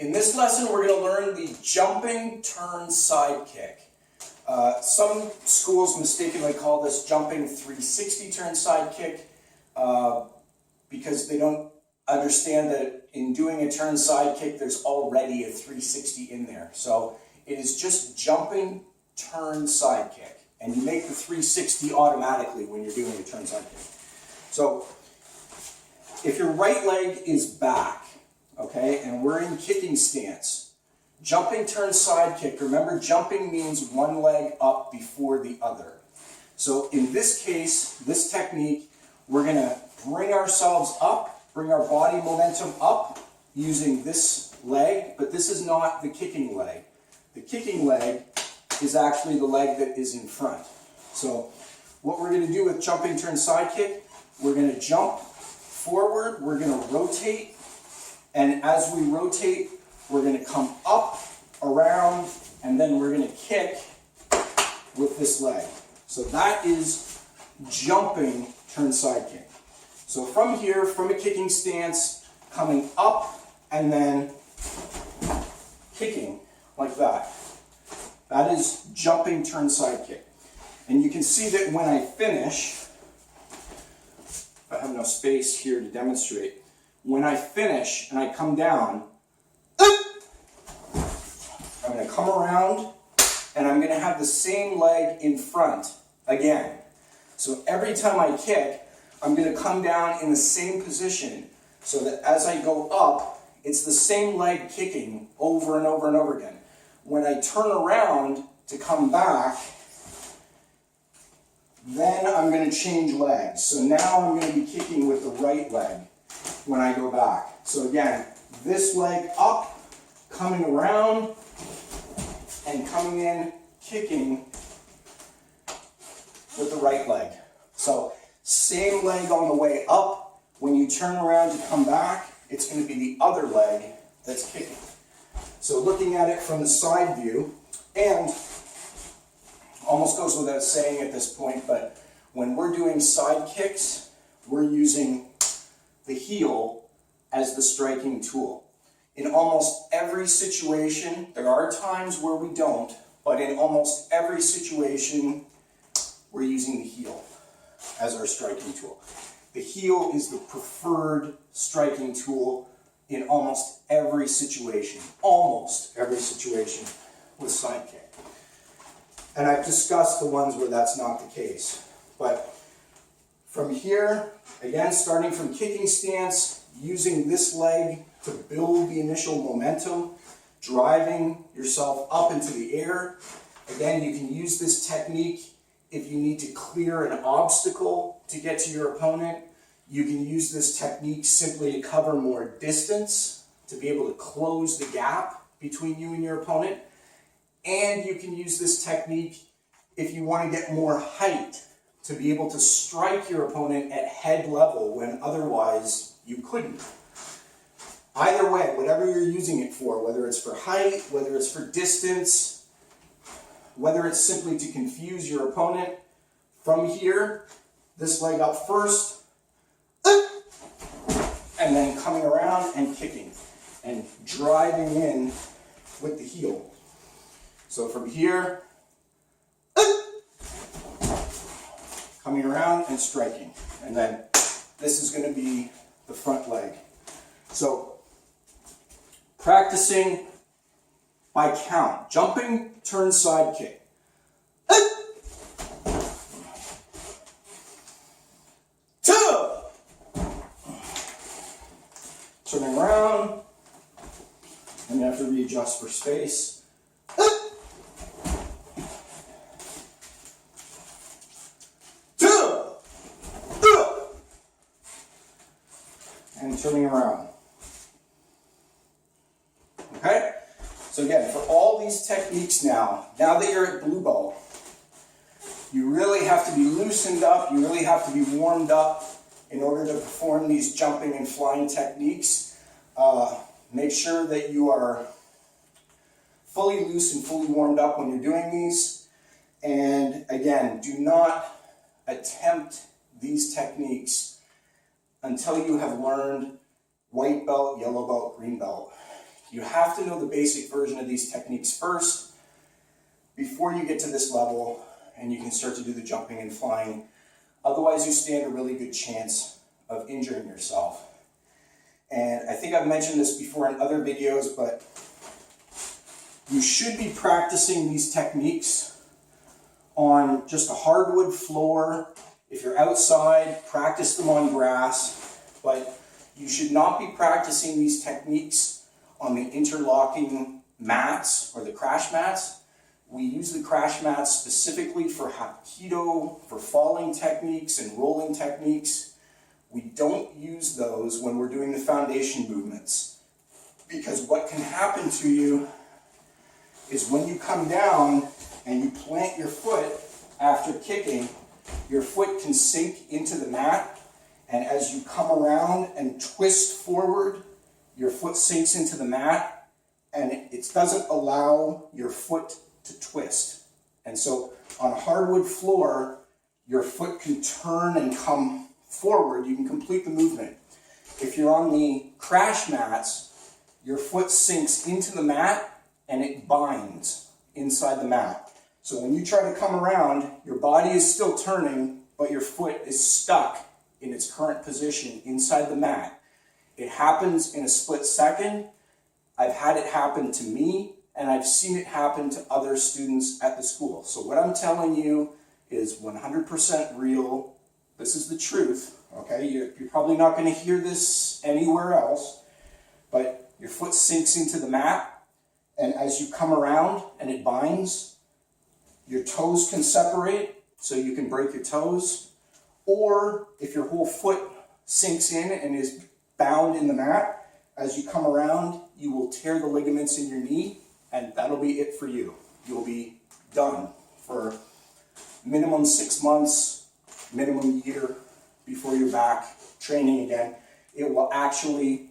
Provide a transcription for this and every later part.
In this lesson, we're going to learn the jumping turn side kick. Some schools mistakenly call this jumping 360 turn side kick because they don't understand that in doing a turn side kick, there's already a 360 in there. So it is just jumping turn side kick. And you make the 360 automatically when you're doing a turn side kick. So if your right leg is back, okay, and we're in kicking stance, jumping turn side kick, remember jumping means one leg up before the other. So in this case, this technique, we're going to bring ourselves up, bring our body momentum up using this leg, but this is not the kicking leg. The kicking leg is actually the leg that is in front. So what we're going to do with jumping turn side kick, we're going to jump forward, we're going to rotate, and as we rotate, we're going to come up, around, and then we're going to kick with this leg. So that is jumping turn side kick. So from here, from a kicking stance, coming up, and then kicking like that. That is jumping turn side kick. And you can see that when I finish, I have no space here to demonstrate. When I finish and I come down, I'm going to come around and I'm going to have the same leg in front again. So every time I kick, I'm going to come down in the same position so that as I go up, it's the same leg kicking over and over and over again. When I turn around to come back, then I'm going to change legs. So now I'm going to be kicking with the right leg when I go back. So again, this leg up, coming around, and coming in, kicking with the right leg. So same leg on the way up. When you turn around to come back, it's going to be the other leg that's kicking. So looking at it from the side view, and almost goes without saying at this point, but when we're doing side kicks, we're using the heel as the striking tool. In almost every situation, there are times where we don't, but in almost every situation, we're using the heel as our striking tool. The heel is the preferred striking tool in almost every situation with side kick. And I've discussed the ones where that's not the case. But from here, again, starting from kicking stance, using this leg to build the initial momentum, driving yourself up into the air. Again, you can use this technique if you need to clear an obstacle to get to your opponent. You can use this technique simply to cover more distance, to be able to close the gap between you and your opponent. And you can use this technique if you want to get more height, to be able to strike your opponent at head level when otherwise you couldn't. Either way, whatever you're using it for, whether it's for height, whether it's for distance, whether it's simply to confuse your opponent, from here, this leg up first, and then coming around and kicking and driving in with the heel. So from here, coming around and striking. And then this is going to be the front leg. So practicing by count. Jumping, turn, side kick. Turning around, and you have to readjust for space. And turning around. Okay? So again, for all these techniques now that you're at blue belt, you really have to be loosened up, you really have to be warmed up in order to perform these jumping and flying techniques. Make sure that you are fully loose and fully warmed up when you're doing these. And again, do not attempt these techniques until you have learned white belt, yellow belt, green belt. You have to know the basic version of these techniques first before you get to this level and you can start to do the jumping and flying. Otherwise, you stand a really good chance of injuring yourself. And I think I've mentioned this before in other videos, but you should be practicing these techniques on just a hardwood floor. If you're outside, practice them on grass, but you should not be practicing these techniques on the interlocking mats or the crash mats. We use the crash mats specifically for Hapki-Do, for falling techniques and rolling techniques. We don't use those when we're doing the foundation movements, because what can happen to you is when you come down and you plant your foot after kicking, your foot can sink into the mat, and as you come around and twist forward, your foot sinks into the mat, and it doesn't allow your foot to twist. And so on a hardwood floor, your foot can turn and come forward. You can complete the movement. If you're on the crash mats, your foot sinks into the mat and it binds inside the mat. So when you try to come around, your body is still turning, but your foot is stuck in its current position inside the mat. It happens in a split second. I've had it happen to me, and I've seen it happen to other students at the school. So what I'm telling you is 100% real. This is the truth, okay? You're probably not going to hear this anywhere else, but your foot sinks into the mat, and as you come around and it binds, your toes can separate, so you can break your toes. Or if your whole foot sinks in and is bound in the mat, as you come around, you will tear the ligaments in your knee, and that'll be it for you. You'll be done for minimum 6 months, minimum year before you're back training again. It will actually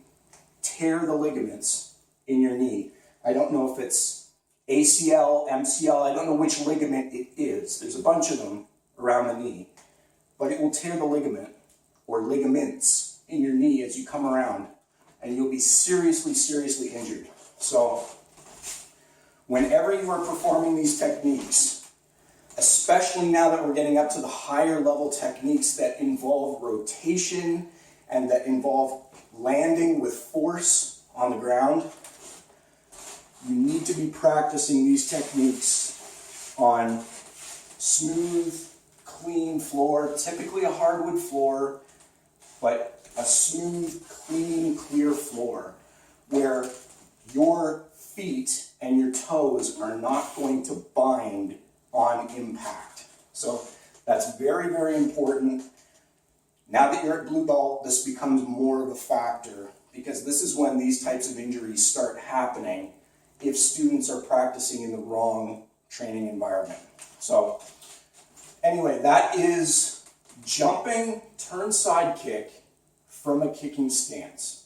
tear the ligaments in your knee. I don't know if it's ACL, MCL, I don't know which ligament it is. There's a bunch of them around the knee, but it will tear the ligament or ligaments in your knee as you come around, and you'll be seriously, seriously injured. So whenever you are performing these techniques, especially now that we're getting up to the higher level techniques that involve rotation and that involve landing with force on the ground, you need to be practicing these techniques on smooth, clean floor, typically a hardwood floor, but a smooth, clean, clear floor where your feet and your toes are not going to bind on impact. So that's very, very important. Now that you're at blue belt, this becomes more of a factor, because this is when these types of injuries start happening if students are practicing in the wrong training environment. So anyway, that is jumping turn side kick from a kicking stance.